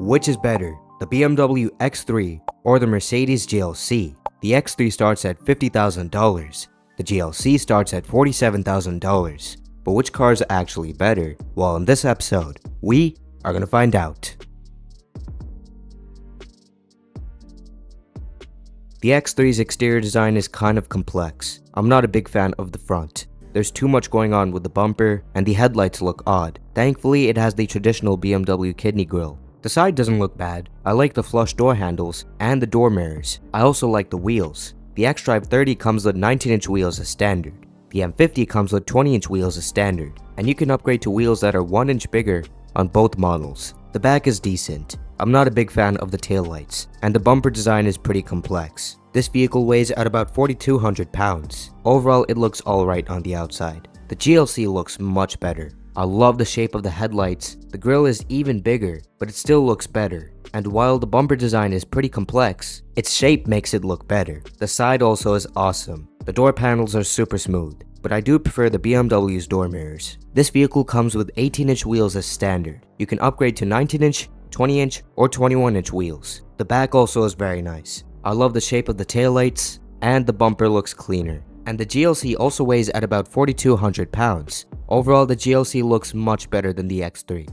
Which is better, the BMW X3 or the Mercedes GLC? The X3 starts at $50,000. The GLC starts at $47,000. But which car is actually better? Well, in this episode, we are gonna find out. The X3's exterior design is kind of complex. I'm not a big fan of the front. There's too much going on with the bumper, and the headlights look odd. Thankfully, it has the traditional BMW kidney grille. The side doesn't look bad. I like the flush door handles and the door mirrors. I also like the wheels. The xDrive 30 comes with 19-inch wheels as standard. The M50 comes with 20-inch wheels as standard, and you can upgrade to wheels that are 1 inch bigger on both models. The back is decent. I'm not a big fan of the taillights, and the bumper design is pretty complex. This vehicle weighs at about 4,200 pounds. Overall, it looks alright on the outside. The GLC looks much better. I love the shape of the headlights. The grille is even bigger, but it still looks better. And while the bumper design is pretty complex, its shape makes it look better. The side also is awesome. The door panels are super smooth, but I do prefer the BMW's door mirrors. This vehicle comes with 18-inch wheels as standard. You can upgrade to 19-inch, 20-inch, or 21-inch wheels. The back also is very nice. I love the shape of the taillights, and the bumper looks cleaner. And the GLC also weighs at about 4,200 pounds. Overall, the GLC looks much better than the X3.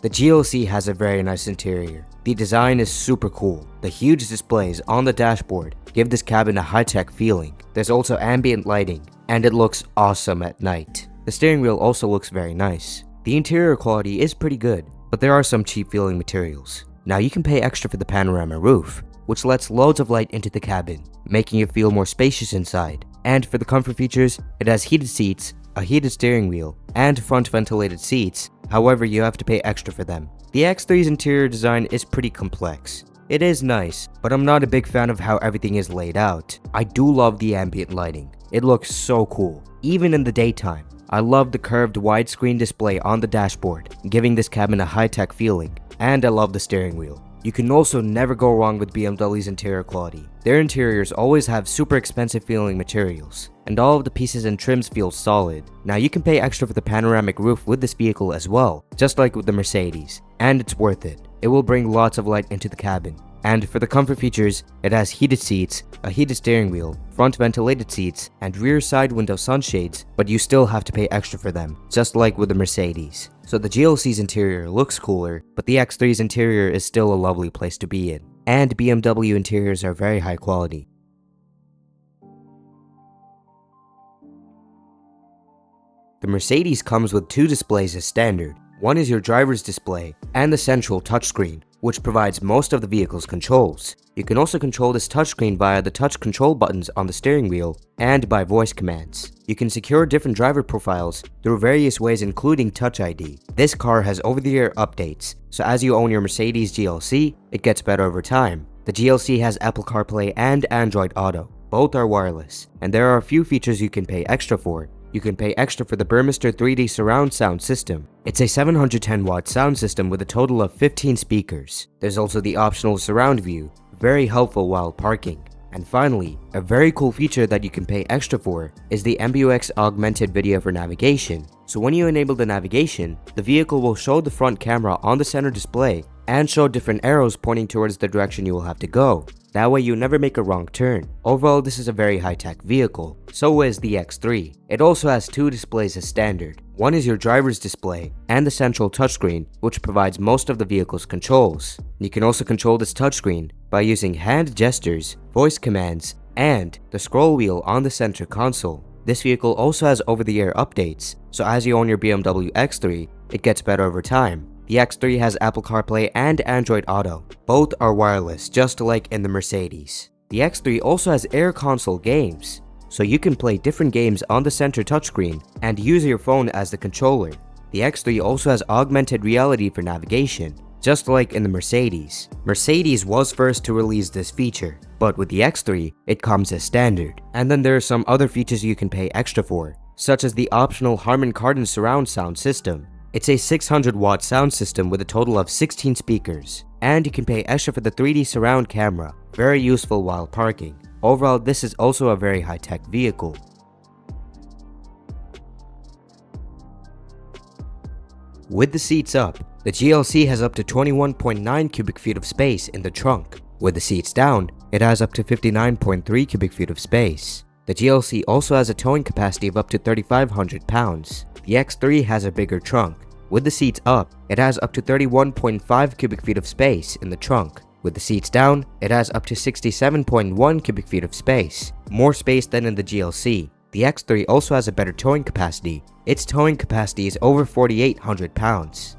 The GLC has a very nice interior. The design is super cool. The huge displays on the dashboard give this cabin a high-tech feeling. There's also ambient lighting, and it looks awesome at night. The steering wheel also looks very nice. The interior quality is pretty good, but there are some cheap feeling materials. Now you can pay extra for the panorama roof, which lets loads of light into the cabin, making it feel more spacious inside. And for the comfort features, it has heated seats, a heated steering wheel, and front ventilated seats. However, you have to pay extra for them. The X3's interior design is pretty complex. It is nice, but I'm not a big fan of how everything is laid out. I do love the ambient lighting. It looks so cool, even in the daytime. I love the curved widescreen display on the dashboard, giving this cabin a high-tech feeling. And I love the steering wheel. You can also never go wrong with BMW's interior quality. Their interiors always have super expensive feeling materials, and all of the pieces and trims feel solid. Now you can pay extra for the panoramic roof with this vehicle as well, just like with the Mercedes, and it's worth it. It will bring lots of light into the cabin. And for the comfort features, it has heated seats, a heated steering wheel, front ventilated seats, and rear side window sunshades, but you still have to pay extra for them, just like with the Mercedes. So the GLC's interior looks cooler, but the X3's interior is still a lovely place to be in. And BMW interiors are very high quality. The Mercedes comes with 2 displays as standard. One is your driver's display, and the central touchscreen, which provides most of the vehicle's controls. You can also control this touchscreen via the touch control buttons on the steering wheel and by voice commands. You can secure different driver profiles through various ways, including Touch ID. This car has over-the-air updates, so as you own your Mercedes GLC, it gets better over time. The GLC has Apple CarPlay and Android Auto. Both are wireless, and there are a few features you can pay extra for. You can pay extra for the Burmester 3D surround sound system. It's a 710-watt sound system with a total of 15 speakers. There's also the optional surround view, very helpful while parking. And finally, a very cool feature that you can pay extra for is the MBUX augmented video for navigation. So when you enable the navigation, the vehicle will show the front camera on the center display and show different arrows pointing towards the direction you will have to go. That way you never make a wrong turn. Overall, this is a very high-tech vehicle. So is the X3. It also has 2 displays as standard. One is your driver's display and the central touchscreen, which provides most of the vehicle's controls. You can also control this touchscreen by using hand gestures, voice commands, and the scroll wheel on the center console. This vehicle also has over-the-air updates, so as you own your BMW X3, it gets better over time. The X3 has Apple CarPlay and Android Auto. Both are wireless, just like in the Mercedes. The X3 also has Air Console games, so you can play different games on the center touchscreen and use your phone as the controller. The X3 also has augmented reality for navigation, just like in the Mercedes. Mercedes was first to release this feature, but with the X3, it comes as standard. And then there are some other features you can pay extra for, such as the optional Harman Kardon surround sound system. It's a 600-watt sound system with a total of 16 speakers, and you can pay extra for the 3D surround camera, very useful while parking. Overall, this is also a very high-tech vehicle. With the seats up, the GLC has up to 21.9 cubic feet of space in the trunk. With the seats down, it has up to 59.3 cubic feet of space. The GLC also has a towing capacity of up to 3,500 pounds. The X3 has a bigger trunk. With the seats up, it has up to 31.5 cubic feet of space in the trunk. With the seats down, it has up to 67.1 cubic feet of space, more space than in the GLC. The X3 also has a better towing capacity. Its towing capacity is over 4,800 pounds.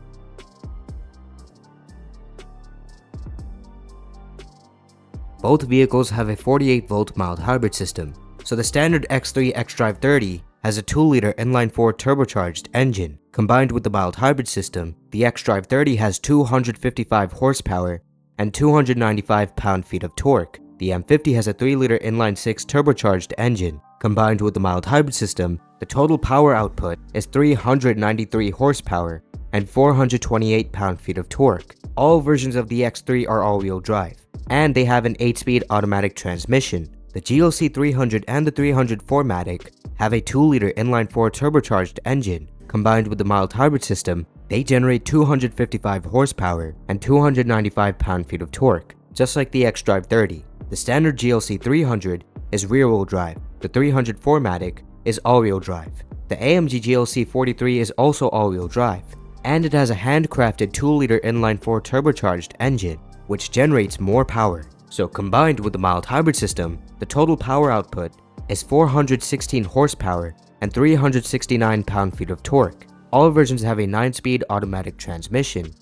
Both vehicles have a 48-volt mild hybrid system, so the standard X3 xDrive 30 has a 2-liter inline-4 turbocharged engine. Combined with the mild hybrid system, the xDrive 30 has 255 horsepower and 295 pound-feet of torque. The M50 has a 3-liter inline-6 turbocharged engine. Combined with the mild hybrid system, the total power output is 393 horsepower and 428 pound-feet of torque. All versions of the X3 are all-wheel drive, and they have an 8-speed automatic transmission. The GLC 300 and the 300 4MATIC have a 2-liter inline-4 turbocharged engine. Combined with the mild hybrid system, they generate 255 horsepower and 295 pound-feet of torque, just like the xDrive 30. The standard GLC 300 is rear-wheel drive. The 300 4MATIC is all-wheel drive. The AMG GLC 43 is also all-wheel drive, and it has a handcrafted 2-liter inline-4 turbocharged engine, which generates more power. So combined with the mild hybrid system, the total power output is 416 horsepower and 369 pound-feet of torque. All versions have a 9-speed automatic transmission.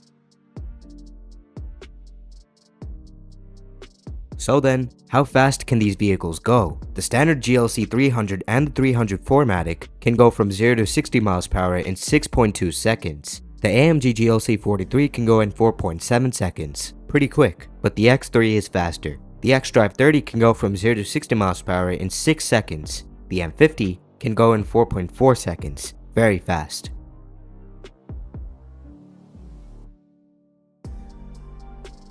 So then, how fast can these vehicles go? The standard GLC 300 and the 300 4MATIC can go from 0 to 60 miles per hour in 6.2 seconds. The AMG GLC 43 can go in 4.7 seconds. Pretty quick, but the X3 is faster. The xDrive 30 can go from 0 to 60 miles per hour in 6 seconds. The M50 can go in 4.4 seconds. Very fast.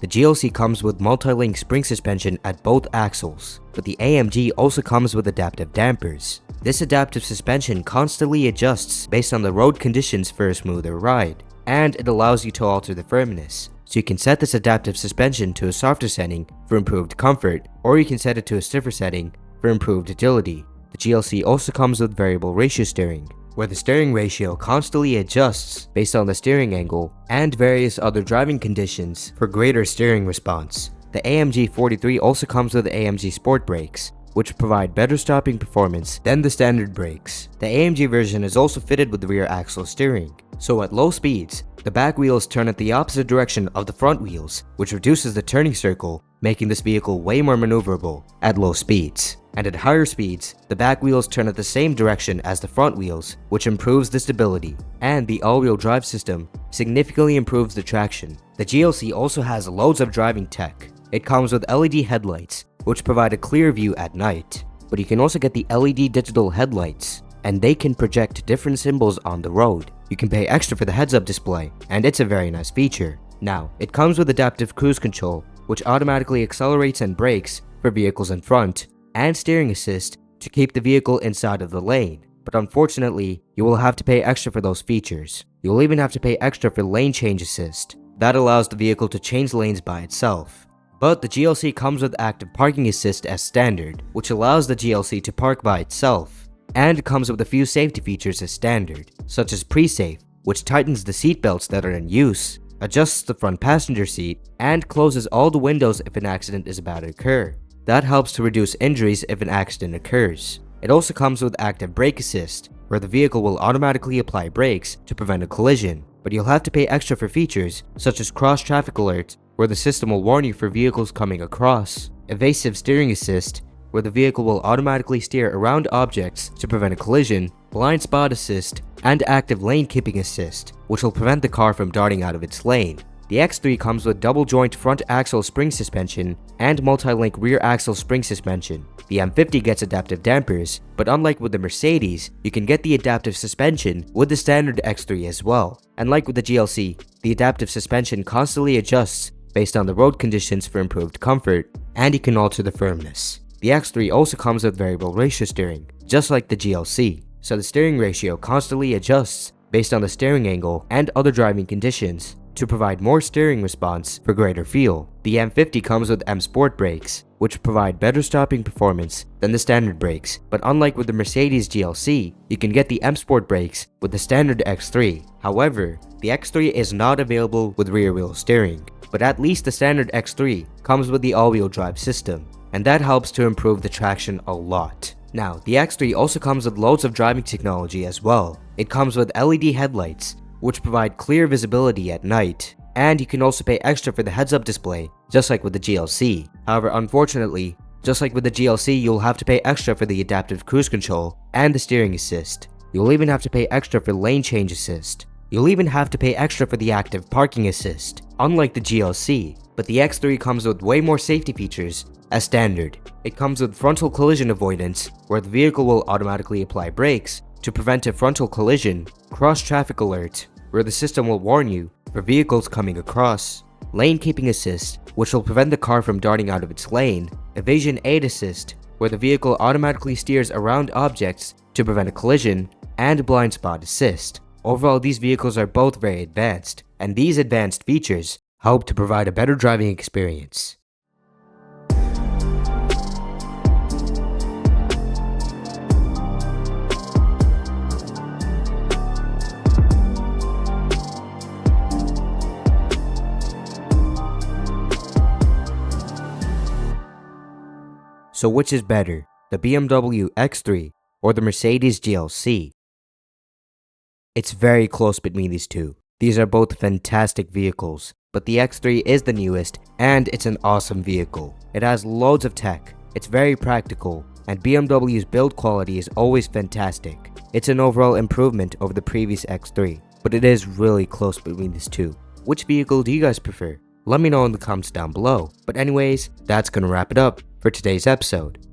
The GLC comes with multi-link spring suspension at both axles, but the AMG also comes with adaptive dampers. This adaptive suspension constantly adjusts based on the road conditions for a smoother ride, and it allows you to alter the firmness. So you can set this adaptive suspension to a softer setting for improved comfort, or you can set it to a stiffer setting for improved agility. The GLC also comes with variable ratio steering, where the steering ratio constantly adjusts based on the steering angle and various other driving conditions for greater steering response. The AMG 43 also comes with AMG Sport brakes, which provide better stopping performance than the standard brakes. The AMG version is also fitted with rear axle steering, so at low speeds, the back wheels turn at the opposite direction of the front wheels, which reduces the turning circle, making this vehicle way more maneuverable at low speeds. And at higher speeds, the back wheels turn at the same direction as the front wheels, which improves the stability. And the all-wheel drive system significantly improves the traction. The GLC also has loads of driving tech. It comes with LED headlights, which provide a clear view at night. But you can also get the LED digital headlights, and they can project different symbols on the road. You can pay extra for the heads-up display, and it's a very nice feature. Now, it comes with adaptive cruise control, which automatically accelerates and brakes for vehicles in front, and steering assist to keep the vehicle inside of the lane. But unfortunately, you will have to pay extra for those features. You will even have to pay extra for lane change assist. That allows the vehicle to change lanes by itself. But the GLC comes with active parking assist as standard, which allows the GLC to park by itself. And it comes with a few safety features as standard, such as pre-safe, which tightens the seat belts that are in use, adjusts the front passenger seat, and closes all the windows if an accident is about to occur. That helps to reduce injuries if an accident occurs. It also comes with active brake assist, where the vehicle will automatically apply brakes to prevent a collision, but you'll have to pay extra for features such as cross traffic alert, where the system will warn you for vehicles coming across, evasive steering assist, where the vehicle will automatically steer around objects to prevent a collision, blind spot assist, and active lane keeping assist, which will prevent the car from darting out of its lane. The X3 comes with double joint front axle spring suspension and multi-link rear axle spring suspension. The M50 gets adaptive dampers, but unlike with the Mercedes, you can get the adaptive suspension with the standard X3 as well. And like with the GLC, the adaptive suspension constantly adjusts based on the road conditions for improved comfort, and you can alter the firmness. The X3 also comes with variable ratio steering, just like the GLC, so the steering ratio constantly adjusts based on the steering angle and other driving conditions to provide more steering response for greater feel. The M50 comes with M Sport brakes, which provide better stopping performance than the standard brakes, but unlike with the Mercedes GLC, you can get the M Sport brakes with the standard X3. However, the X3 is not available with rear-wheel steering, but at least the standard X3 comes with the all-wheel drive system, and that helps to improve the traction a lot. Now, the X3 also comes with loads of driving technology as well. It comes with LED headlights, which provide clear visibility at night, and you can also pay extra for the heads-up display, just like with the GLC. However, unfortunately, just like with the GLC, you'll have to pay extra for the adaptive cruise control and the steering assist. You'll even have to pay extra for lane change assist. You'll even have to pay extra for the active parking assist, unlike the GLC. But the X3 comes with way more safety features as standard. It comes with frontal collision avoidance, where the vehicle will automatically apply brakes to prevent a frontal collision, cross-traffic alert, where the system will warn you for vehicles coming across, lane keeping assist, which will prevent the car from darting out of its lane, evasion aid assist, where the vehicle automatically steers around objects to prevent a collision, and blind spot assist. Overall, these vehicles are both very advanced, and these advanced features help to provide a better driving experience. So which is better, the BMW X3 or the Mercedes GLC? It's very close between these two. These are both fantastic vehicles, but the X3 is the newest and it's an awesome vehicle. It has loads of tech, it's very practical, and BMW's build quality is always fantastic. It's an overall improvement over the previous X3, but it is really close between these two. Which vehicle do you guys prefer? Let me know in the comments down below. But anyways, that's gonna wrap it up for today's episode.